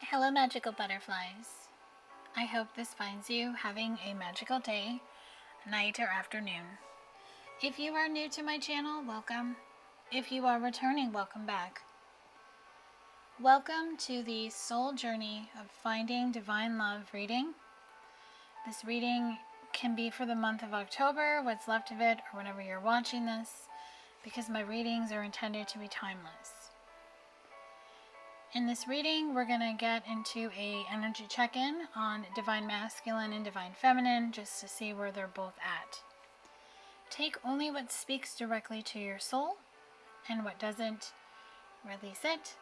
Hello, magical butterflies. I hope this finds you having a magical day, night, or afternoon. If you are new to my channel, welcome. If you are returning, welcome back. Welcome to the Soul Journey of Finding Divine Love reading. This reading can be for the month of October, what's left of it, or whenever you're watching this, because my readings are intended to be timeless. In this reading, we're going to get into a energy check-in on Divine Masculine and Divine Feminine, just to see where they're both at. Take only what speaks directly to your soul, and what doesn't, release it,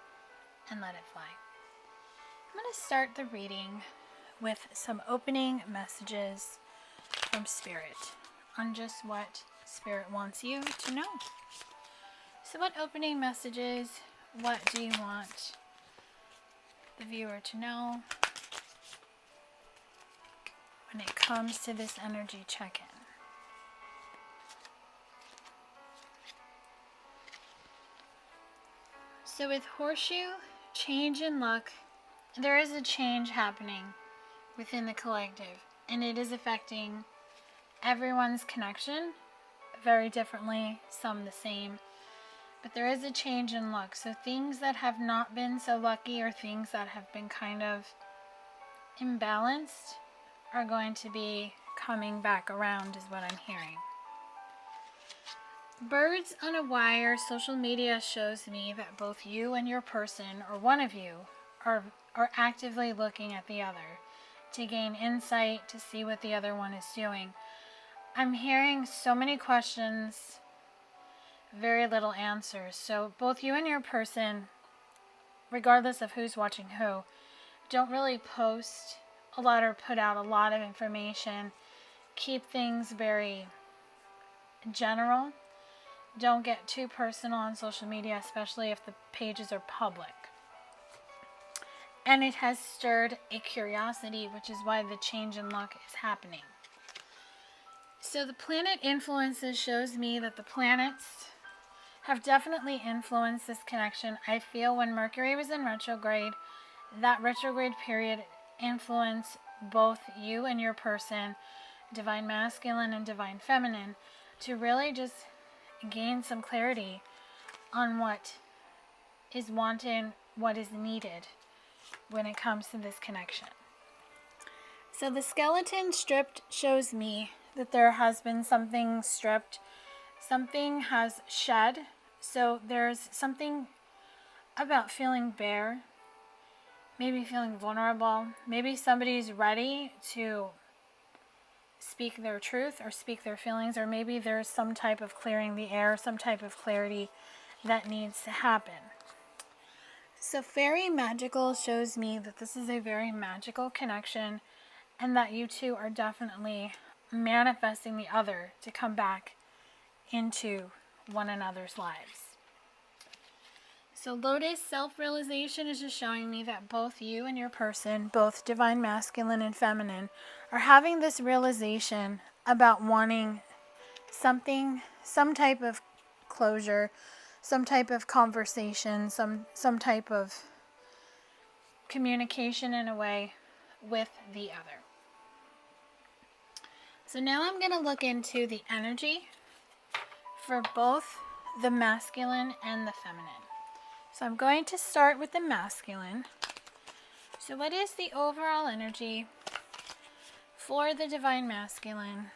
and let it fly. I'm going to start the reading with some opening messages from Spirit on just what Spirit wants you to know. So what opening messages, what do you want the viewer to know when it comes to this energy check-in? So with Horseshoe, change in luck, there is a change happening within the collective, and it is affecting everyone's connection very differently, some the same. But there is a change in luck. So things that have not been so lucky, or things that have been kind of imbalanced, are going to be coming back around, is what I'm hearing. Birds on a wire, social media shows me that both you and your person, or one of you, are actively looking at the other to gain insight, to see what the other one is doing. I'm hearing so many questions, very little answers. So both you and your person, regardless of who's watching who, don't really post a lot or put out a lot of information. Keep things very general. Don't get too personal on social media, especially if the pages are public. And it has stirred a curiosity, which is why the change in luck is happening. So the planet influences shows me that the planets have definitely influenced this connection. I feel when Mercury was in retrograde, that retrograde period influenced both you and your person, Divine Masculine and Divine Feminine, to really just gain some clarity on what is wanted, what is needed when it comes to this connection. So the skeleton stripped shows me that there has been something stripped. Something has shed. So there's something about feeling bare, maybe feeling vulnerable. Maybe somebody's ready to speak their truth or speak their feelings, or maybe there's some type of clearing the air, some type of clarity that needs to happen. So Fairy Magical shows me that this is a very magical connection, and that you two are definitely manifesting the other to come back into one another's lives. So Lotus self-realization is just showing me that both you and your person, both Divine Masculine and Feminine, are having this realization about wanting something, some type of closure, some type of conversation, some type of communication in a way with the other. So now I'm going to look into the energy for both the masculine and the feminine. So I'm going to start with the masculine. So what is the overall energy for the Divine Masculine?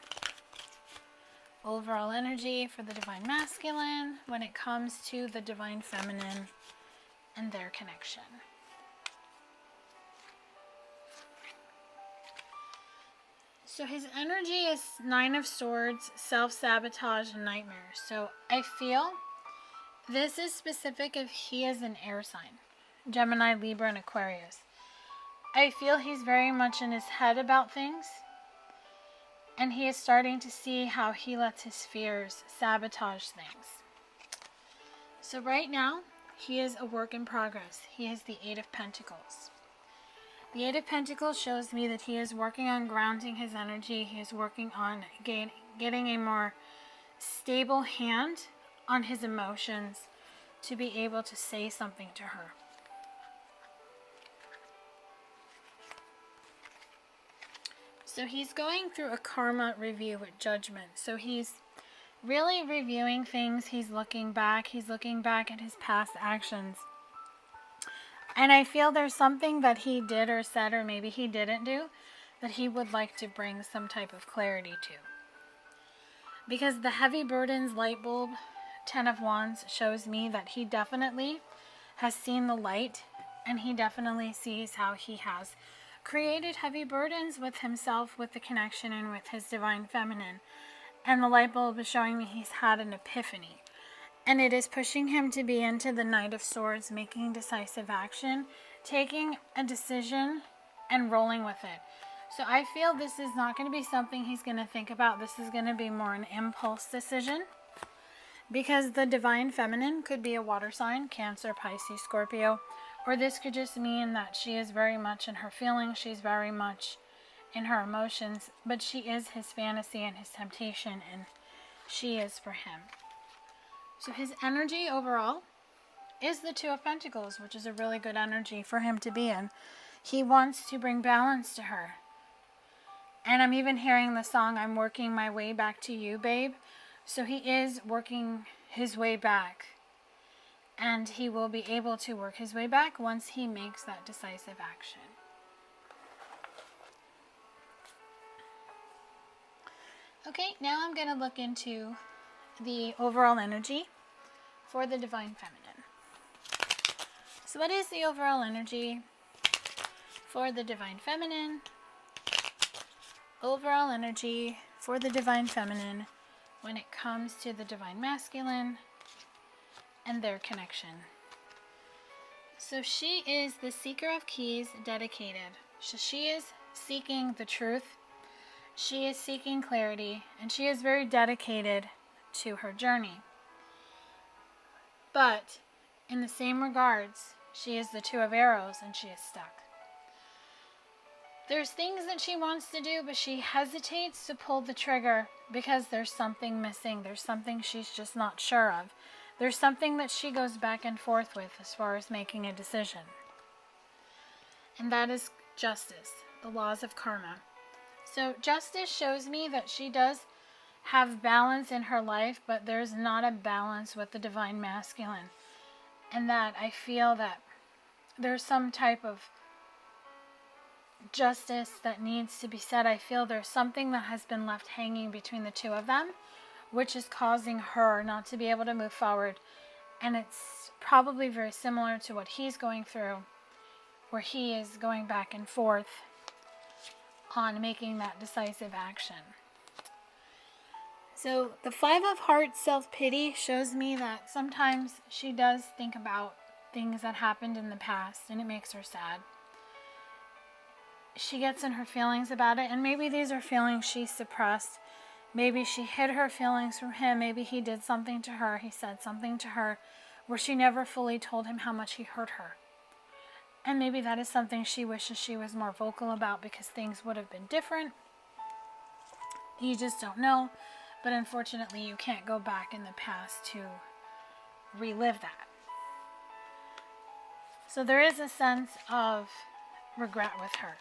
Overall energy for the Divine Masculine when it comes to the Divine Feminine and their connection. So his energy is Nine of Swords, self-sabotage, and nightmares. So I feel this is specific if he is an air sign, Gemini, Libra, and Aquarius. I feel he's very much in his head about things, and he is starting to see how he lets his fears sabotage things. So right now, he is a work in progress. He is the Eight of Pentacles. The Eight of Pentacles shows me that he is working on grounding his energy. He is working on getting a more stable hand on his emotions to be able to say something to her. So he's going through a karma review with judgment. So he's really reviewing things. He's looking back at his past actions. And I feel there's something that he did or said, or maybe he didn't do, that he would like to bring some type of clarity to. Because the heavy burdens light bulb, 10 of Wands, shows me that he definitely has seen the light, and he definitely sees how he has created heavy burdens with himself, with the connection, and with his divine feminine. And the light bulb is showing me he's had an epiphany. And it is pushing him to be into the Knight of Swords, making decisive action, taking a decision, and rolling with it. So I feel this is not going to be something he's going to think about. This is going to be more an impulse decision. Because the divine feminine could be a water sign, Cancer, Pisces, Scorpio. Or this could just mean that she is very much in her feelings. She's very much in her emotions. But she is his fantasy and his temptation. And she is for him. So his energy overall is the Two of Pentacles, which is a really good energy for him to be in. He wants to bring balance to her. And I'm even hearing the song, I'm working my way back to you, babe. So he is working his way back. And he will be able to work his way back once he makes that decisive action. Okay, now I'm going to look into the overall energy for the divine feminine. So what is the overall energy for the divine feminine? Overall energy for the divine feminine when it comes to the divine masculine and their connection. So she is the seeker of keys, dedicated. So she is seeking the truth. She is seeking clarity, and she is very dedicated to her journey. But in the same regards, she is the Two of Arrows, and she is stuck. There's things that she wants to do, but she hesitates to pull the trigger because there's something missing. There's something she's just not sure of. There's something that she goes back and forth with as far as making a decision. And that is justice, the laws of karma. So justice shows me that she does have balance in her life, but there's not a balance with the divine masculine. And that I feel that there's some type of justice that needs to be said. I feel there's something that has been left hanging between the two of them, which is causing her not to be able to move forward. And it's probably very similar to what he's going through, where he is going back and forth on making that decisive action. So the Five of Hearts self-pity shows me that sometimes she does think about things that happened in the past, and it makes her sad. She gets in her feelings about it, and maybe these are feelings she suppressed. Maybe she hid her feelings from him. Maybe he did something to her. He said something to her where she never fully told him how much he hurt her. And maybe that is something she wishes she was more vocal about, because things would have been different. You just don't know. But unfortunately, you can't go back in the past to relive that. So there is a sense of regret with her.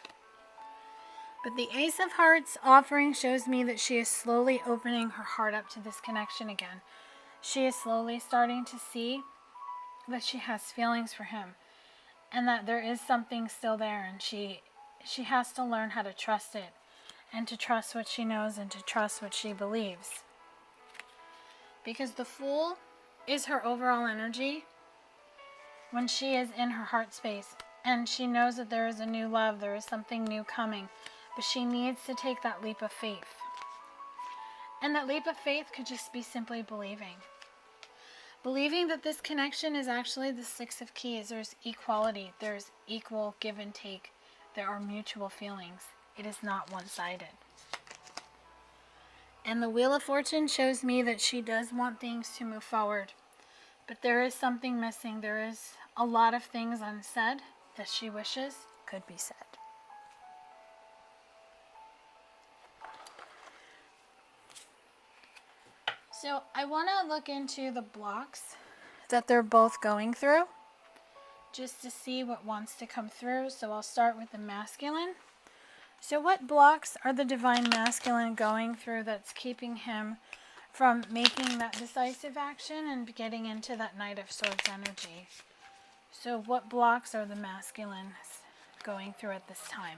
But the Ace of Hearts offering shows me that she is slowly opening her heart up to this connection again. She is slowly starting to see that she has feelings for him, and that there is something still there, and she has to learn how to trust it, and to trust what she knows, and to trust what she believes. Because the Fool is her overall energy when she is in her heart space, and she knows that there is a new love, there is something new coming, but she needs to take that leap of faith. And that leap of faith could just be simply believing. Believing that this connection is actually the Six of Keys. There's equality. There's equal give and take. There are mutual feelings. It is not one-sided. And the Wheel of Fortune shows me that she does want things to move forward. But there is something missing. There is a lot of things unsaid that she wishes could be said. So I want to look into the blocks that they're both going through, just to see what wants to come through. So I'll start with the masculine. So what blocks are the Divine Masculine going through that's keeping him from making that decisive action and getting into that Knight of Swords energy? So what blocks are the masculines going through at this time?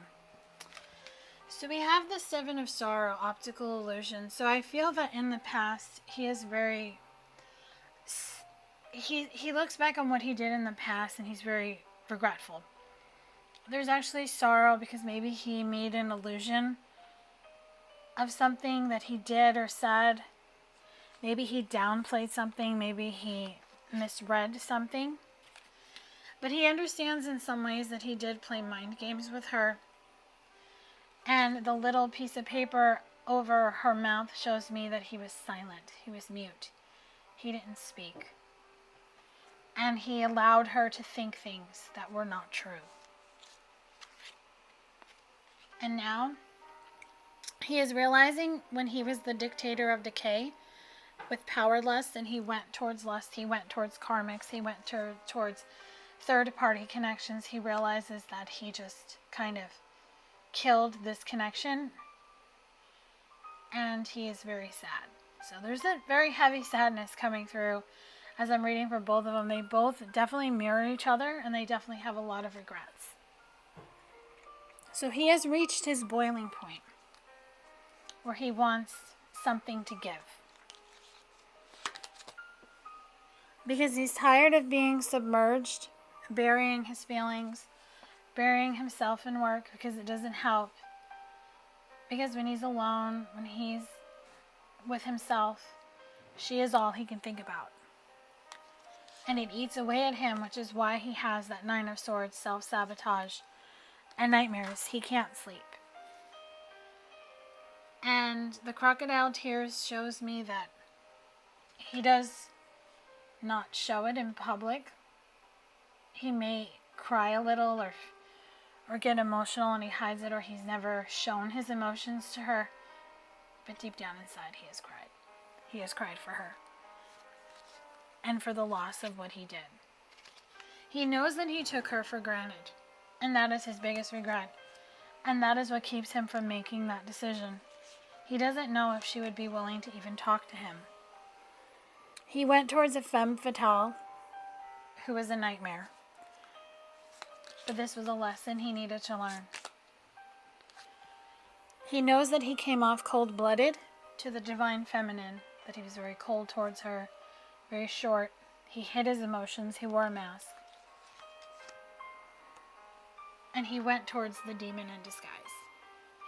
So we have the Seven of Sorrow, optical illusion. So I feel that in the past, he is very... He looks back on what he did in the past and he's very regretful. There's actually sorrow because maybe he made an illusion of something that he did or said. Maybe he downplayed something. Maybe he misread something. But he understands in some ways that he did play mind games with her. And the little piece of paper over her mouth shows me that he was silent. He was mute. He didn't speak. And he allowed her to think things that were not true. And now, he is realizing when he was the dictator of decay with power lust, and he went towards lust, he went towards karmics, he went towards third-party connections, he realizes that he just kind of killed this connection, and he is very sad. So there's a very heavy sadness coming through as I'm reading for both of them. They both definitely mirror each other, and they definitely have a lot of regrets. So he has reached his boiling point where he wants something to give. Because he's tired of being submerged, burying his feelings, burying himself in work because it doesn't help. Because when he's alone, when he's with himself, she is all he can think about. And it eats away at him, which is why he has that Nine of Swords, self-sabotage, and nightmares. He can't sleep. And the crocodile tears shows me that he does not show it in public. He may cry a little or get emotional and he hides it, or he's never shown his emotions to her. But deep down inside, he has cried. He has cried for her. And for the loss of what he did. He knows that he took her for granted. And that is his biggest regret. And that is what keeps him from making that decision. He doesn't know if she would be willing to even talk to him. He went towards a femme fatale who was a nightmare. But this was a lesson he needed to learn. He knows that he came off cold-blooded to the divine feminine, that he was very cold towards her, very short. He hid his emotions. He wore a mask. And he went towards the demon in disguise.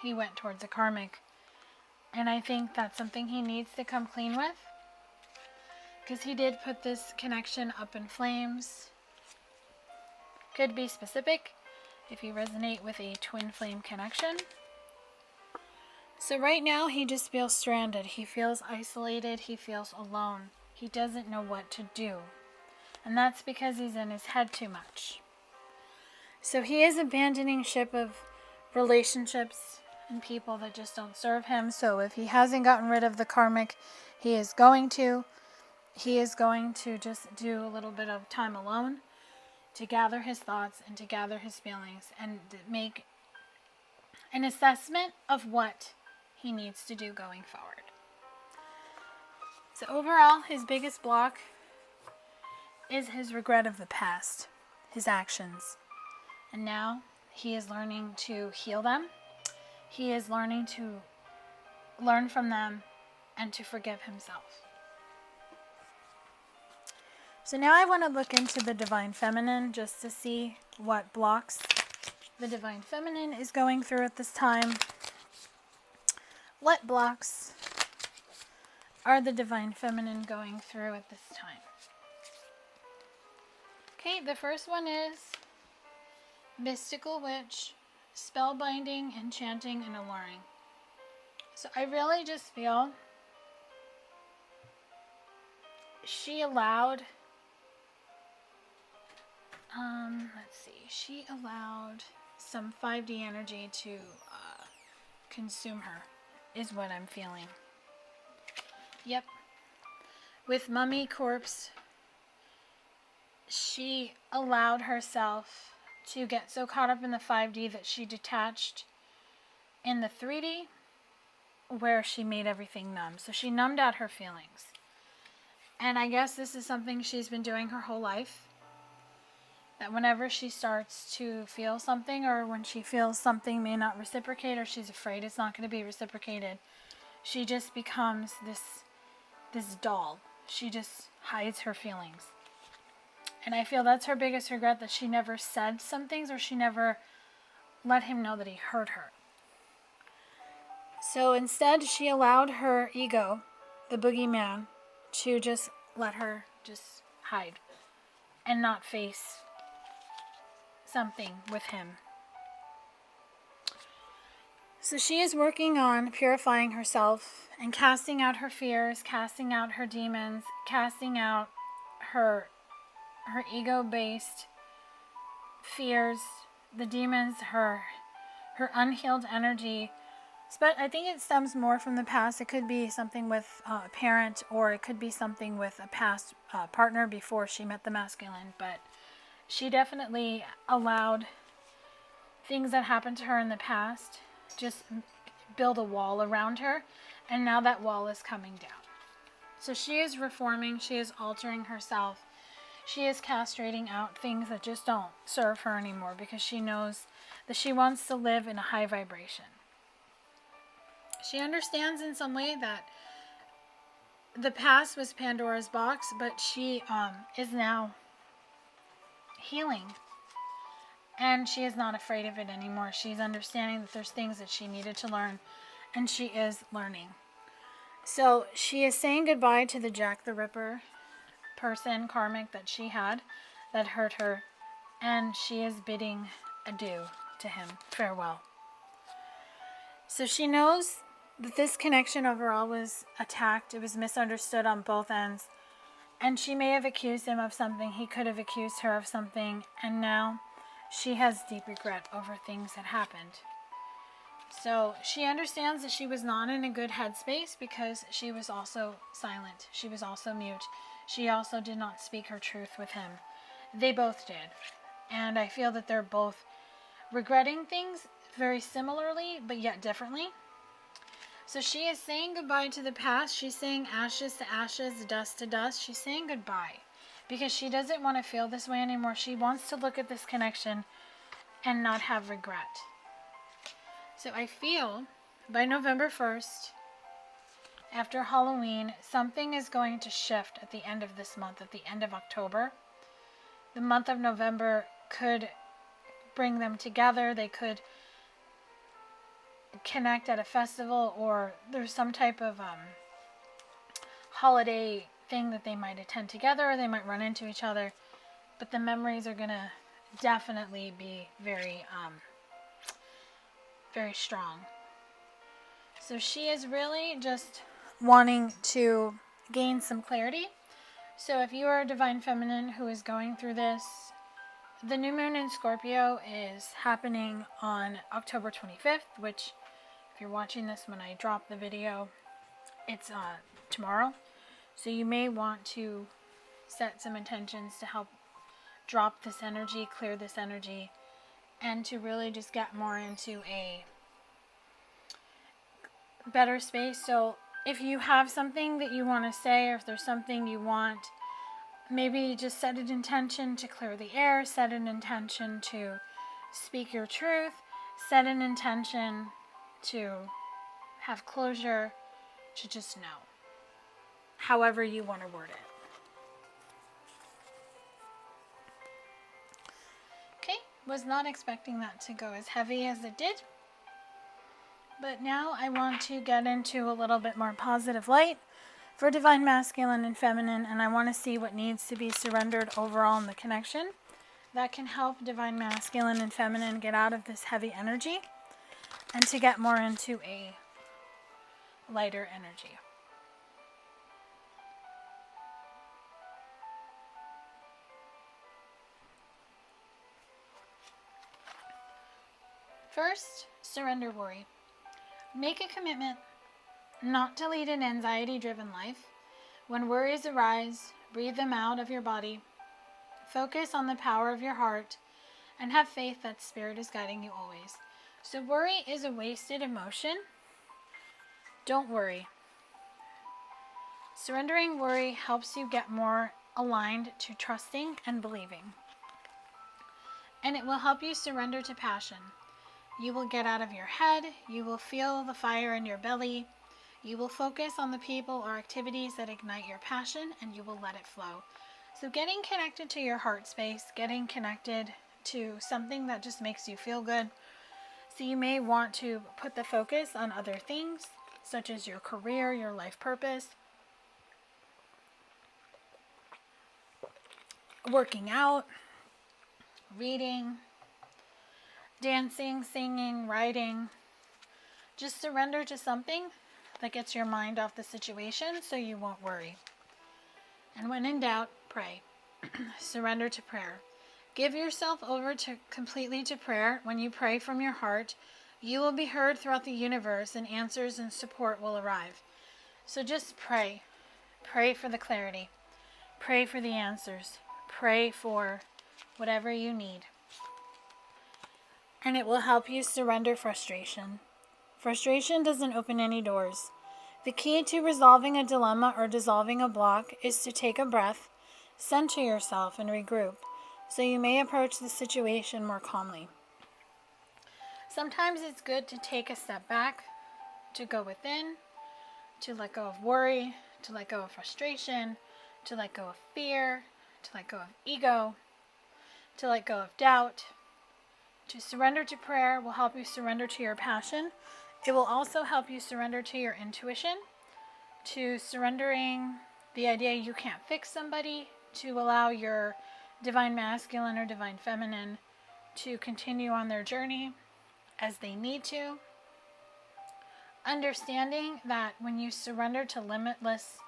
He went towards a karmic. And I think that's something he needs to come clean with. Because he did put this connection up in flames. Could be specific if you resonate with a twin flame connection. So right now he just feels stranded. He feels isolated. He feels alone. He doesn't know what to do. And that's because he's in his head too much. So he is abandoning ship of relationships and people that just don't serve him. So if he hasn't gotten rid of the karmic, he is going to. He is going to just do a little bit of time alone to gather his thoughts and to gather his feelings and make an assessment of what he needs to do going forward. So overall, his biggest block is his regret of the past, his actions. And now he is learning to heal them. He is learning to learn from them and to forgive himself. So now I want to look into the Divine Feminine just to see what blocks the Divine Feminine is going through at this time. What blocks are the Divine Feminine going through at this time? Okay, the first one is mystical witch, spellbinding, enchanting, and alluring. So I really just feel she allowed, she allowed some 5D energy to consume her, is what I'm feeling. Yep. With Mummy Corpse, she allowed herself to get so caught up in the 5D that she detached in the 3D where she made everything numb. So she numbed out her feelings. And I guess this is something she's been doing her whole life. That whenever she starts to feel something, or when she feels something may not reciprocate, or she's afraid it's not going to be reciprocated, she just becomes this doll. She just hides her feelings. And I feel that's her biggest regret, that she never said some things, or she never let him know that he hurt her. So instead, she allowed her ego, the boogeyman, to just let her just hide and not face something with him. So she is working on purifying herself and casting out her fears, casting out her demons, casting out her ego-based fears, the demons, her unhealed energy. But I think it stems more from the past. It could be something with a parent, or it could be something with a past partner before she met the masculine. But she definitely allowed things that happened to her in the past just build a wall around her, and now that wall is coming down. So she is reforming, she is altering herself, she is castrating out things that just don't serve her anymore, because she knows that she wants to live in a high vibration. She understands in some way that the past was Pandora's box, but she is now healing. And she is not afraid of it anymore. She's understanding that there's things that she needed to learn, and she is learning. So she is saying goodbye to the Jack the Ripper person, karmic, that she had, that hurt her, and she is bidding adieu to him, farewell. So she knows that this connection overall was attacked, it was misunderstood on both ends, and she may have accused him of something, he could have accused her of something, and now she has deep regret over things that happened. So she understands that she was not in a good headspace, because she was also silent, she was also mute, she also did not speak her truth with him. They both did, and I feel that they're both regretting things very similarly, but yet differently. So she is saying goodbye to the past. She's saying ashes to ashes, dust to dust. She's saying goodbye because she doesn't want to feel this way anymore. She wants to look at this connection and not have regret. So I feel by November 1st, after Halloween, something is going to shift at the end of this month, at the end of October. The month of November could bring them together. They could connect at a festival, or there's some type of holiday thing that they might attend together, or they might run into each other, but the memories are going to definitely be very very strong. So she is really just wanting to gain some clarity. So if you are a divine feminine who is going through this, the new moon in Scorpio is happening on October 25th, which, if you're watching this when I drop the video, it's tomorrow. So you may want to set some intentions to help drop this energy, clear this energy, and to really just get more into a better space. So if you have something that you want to say, or if there's something you want, maybe just set an intention to clear the air, set an intention to speak your truth, set an intention to have closure, to just know. However you want to word it. Okay, was not expecting that to go as heavy as it did. But now I want to get into a little bit more positive light for divine masculine and feminine, and I want to see what needs to be surrendered overall in the connection that can help divine masculine and feminine get out of this heavy energy and to get more into a lighter energy. First, surrender worry. Make a commitment not to lead an anxiety-driven life. When worries arise, breathe them out of your body. Focus on the power of your heart and have faith that Spirit is guiding you always. So worry is a wasted emotion. Don't worry. Surrendering worry helps you get more aligned to trusting and believing. And it will help you surrender to passion. You will get out of your head. You will feel the fire in your belly. You will focus on the people or activities that ignite your passion, and you will let it flow. So getting connected to your heart space, getting connected to something that just makes you feel good. So you may want to put the focus on other things, such as your career, your life purpose, working out, reading, dancing, singing, writing. Just surrender to something that gets your mind off the situation so you won't worry. And when in doubt, pray. Surrender to prayer. Give yourself over completely to prayer. When you pray from your heart, you will be heard throughout the universe, and answers and support will arrive. So just pray. Pray for the clarity. Pray for the answers. Pray for whatever you need. And it will help you surrender frustration. Frustration doesn't open any doors. The key to resolving a dilemma or dissolving a block is to take a breath, center yourself, and regroup, so you may approach the situation more calmly. Sometimes it's good to take a step back, to go within, to let go of worry, to let go of frustration, to let go of fear, to let go of ego, to let go of doubt. To surrender to prayer will help you surrender to your passion. It will also help you surrender to your intuition, to surrendering the idea you can't fix somebody, to allow your divine masculine or divine feminine to continue on their journey as they need to. Understanding that when you surrender to limitless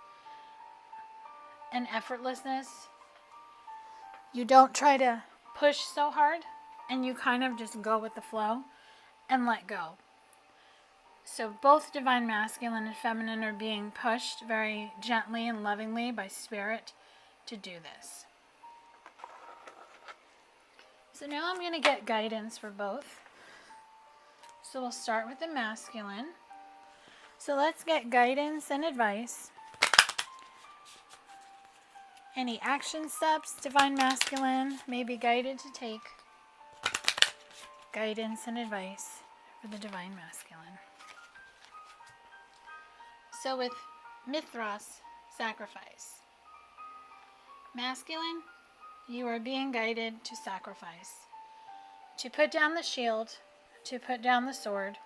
and effortlessness, you don't try to push so hard, and you kind of just go with the flow and let go. So both divine masculine and feminine are being pushed very gently and lovingly by spirit to do this. So now I'm going to get guidance for both. So we'll start with the masculine. So let's get guidance and advice. Any action steps divine masculine may be guided to take. Guidance and advice for the divine masculine. So with Mithras, sacrifice. Masculine, you are being guided to sacrifice. To put down the shield, to put down the sword,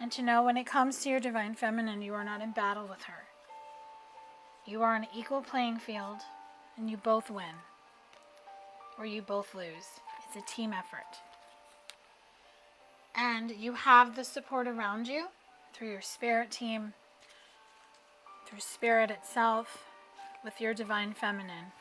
and to know when it comes to your divine feminine, you are not in battle with her. You are on an equal playing field, and you both win. Or you both lose. It's a team effort. And you have the support around you through your spirit team, through spirit itself, with your divine feminine.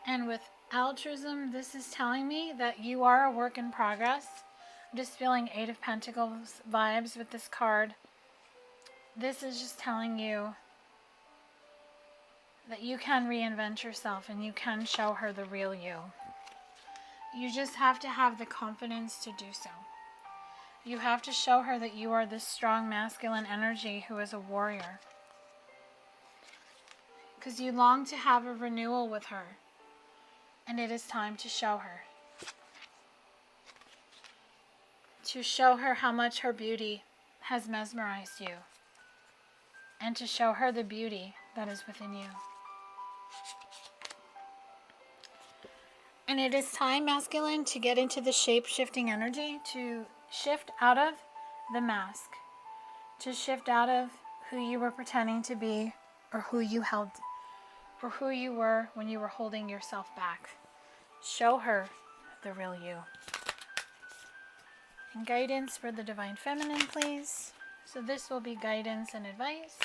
And with altruism, this is telling me that you are a work in progress. I'm just feeling 8 of Pentacles vibes with this card. This is just telling you that you can reinvent yourself and you can show her the real you. You just have to have the confidence to do so. You have to show her that you are this strong masculine energy who is a warrior. Because you long to have a renewal with her. And it is time to show her. To show her how much her beauty has mesmerized you. And to show her the beauty that is within you. And it is time, masculine, to get into the shape-shifting energy, to shift out of the mask, to shift out of who you were pretending to be, or who you held, or who you were when you were holding yourself back. Show her the real you. And guidance for the divine feminine, please. So this will be guidance and advice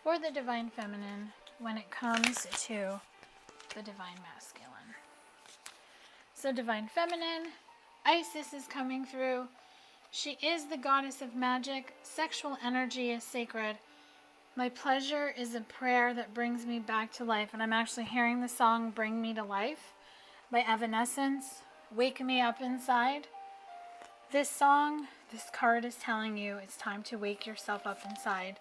for the divine feminine when it comes to the divine masculine. So divine feminine, Isis is coming through. She is the goddess of magic. Sexual energy is sacred. My pleasure is a prayer that brings me back to life. And I'm actually hearing the song Bring Me to Life. by Evanescence, Wake Me Up Inside. This song, this card is telling you it's time to wake yourself up inside.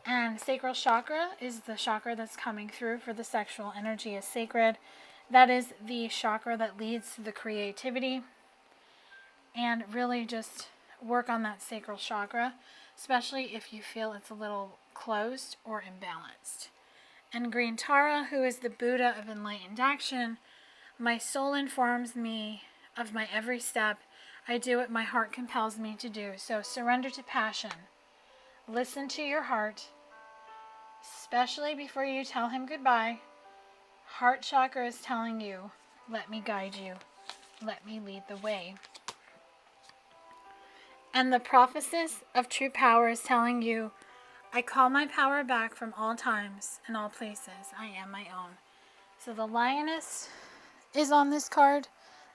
And sacral chakra is the chakra that's coming through for the sexual energy is sacred. That is the chakra that leads to the creativity. And really just work on that sacral chakra, especially if you feel it's a little closed or imbalanced. And Green Tara, who is the Buddha of enlightened action, my soul informs me of my every step. I do what my heart compels me to do. So surrender to passion. Listen to your heart, especially before you tell him goodbye. Heart chakra is telling you, let me guide you. Let me lead the way. And the prophetess of true power is telling you, I call my power back from all times and all places. I am my own. So the lioness is on this card.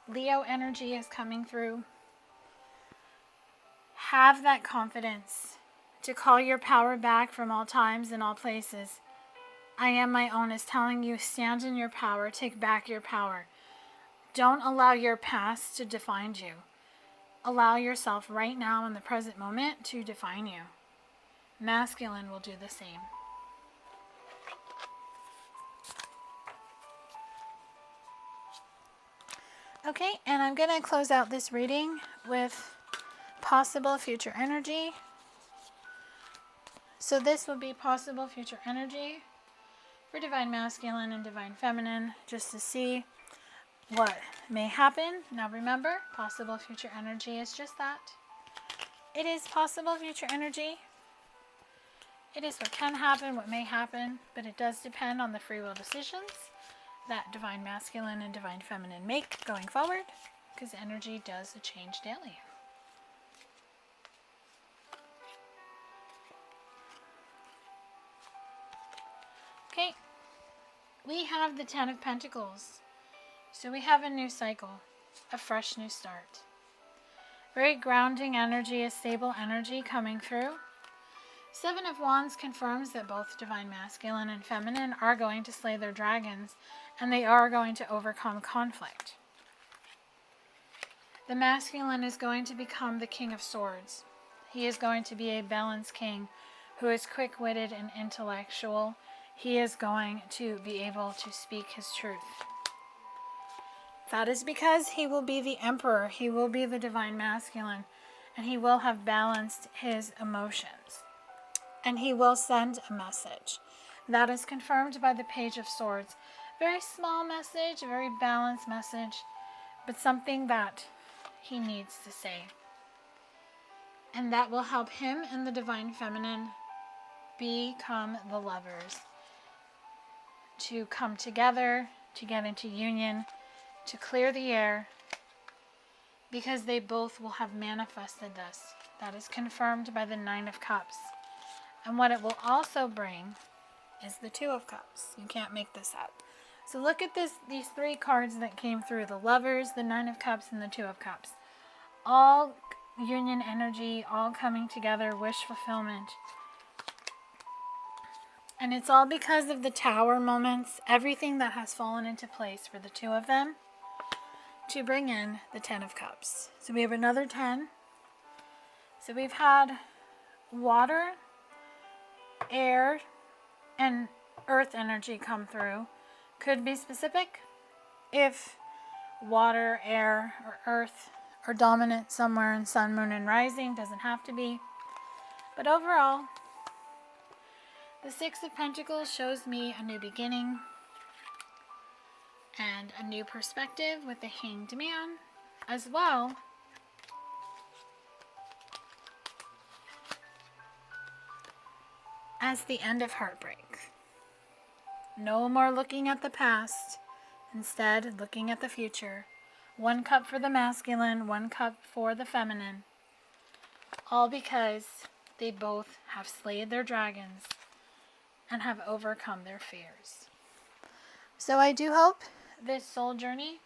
Leo energy is coming through. Have that confidence to call your power back from all times and all places. I am my own is telling you, stand in your power, take back your power. Don't allow your past to define you. Allow yourself right now in the present moment to define you. Masculine will do the same. Okay, and I'm going to close out this reading with possible future energy. So this will be possible future energy for Divine Masculine and Divine Feminine, just to see what may happen. Now remember, possible future energy is just that. It is possible future energy. It is what can happen, what may happen, but it does depend on the free will decisions that Divine Masculine and Divine Feminine make going forward, because energy does change daily. Okay, we have the Ten of Pentacles. So we have a new cycle, a fresh new start. Very grounding energy, a stable energy coming through. Seven of Wands confirms that both Divine Masculine and Feminine are going to slay their dragons, and they are going to overcome conflict. The Masculine is going to become the King of Swords. He is going to be a balanced king who is quick-witted and intellectual. He is going to be able to speak his truth. That is because he will be the Emperor. He will be the Divine Masculine, and he will have balanced his emotions. And he will send a message. That is confirmed by the Page of Swords. Very small message, a very balanced message, but something that he needs to say. And that will help him and the Divine Feminine become the lovers. To come together, to get into union, to clear the air, because they both will have manifested this. That is confirmed by the Nine of Cups. And what it will also bring is the Two of Cups. You can't make this up. So look at these three cards that came through. The Lovers, the Nine of Cups, and the Two of Cups. All union energy, all coming together, wish fulfillment. And it's all because of the Tower moments, everything that has fallen into place for the two of them to bring in the Ten of Cups. So we have another 10. So we've had water, air, and earth energy come through. Could be specific if water, air, or earth are dominant somewhere in Sun, Moon, and Rising. Doesn't have to be. But overall, the Six of Pentacles shows me a new beginning and a new perspective with the Hanged Man, as well as the end of heartbreak. No more looking at the past, instead looking at the future. 1 cup for the masculine, 1 cup for the feminine. All because they both have slayed their dragons and have overcome their fears. So I do hope this soul journey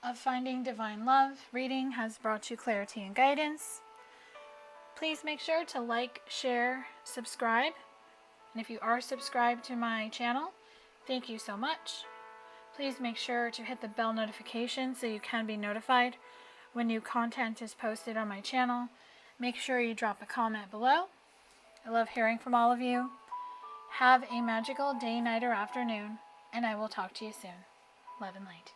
of finding divine love reading has brought you clarity and guidance. Please make sure to like, share, subscribe. And if you are subscribed to my channel, thank you so much. Please make sure to hit the bell notification so you can be notified when new content is posted on my channel. Make sure you drop a comment below. I love hearing from all of you. Have a magical day, night, or afternoon, and I will talk to you soon. Love and light.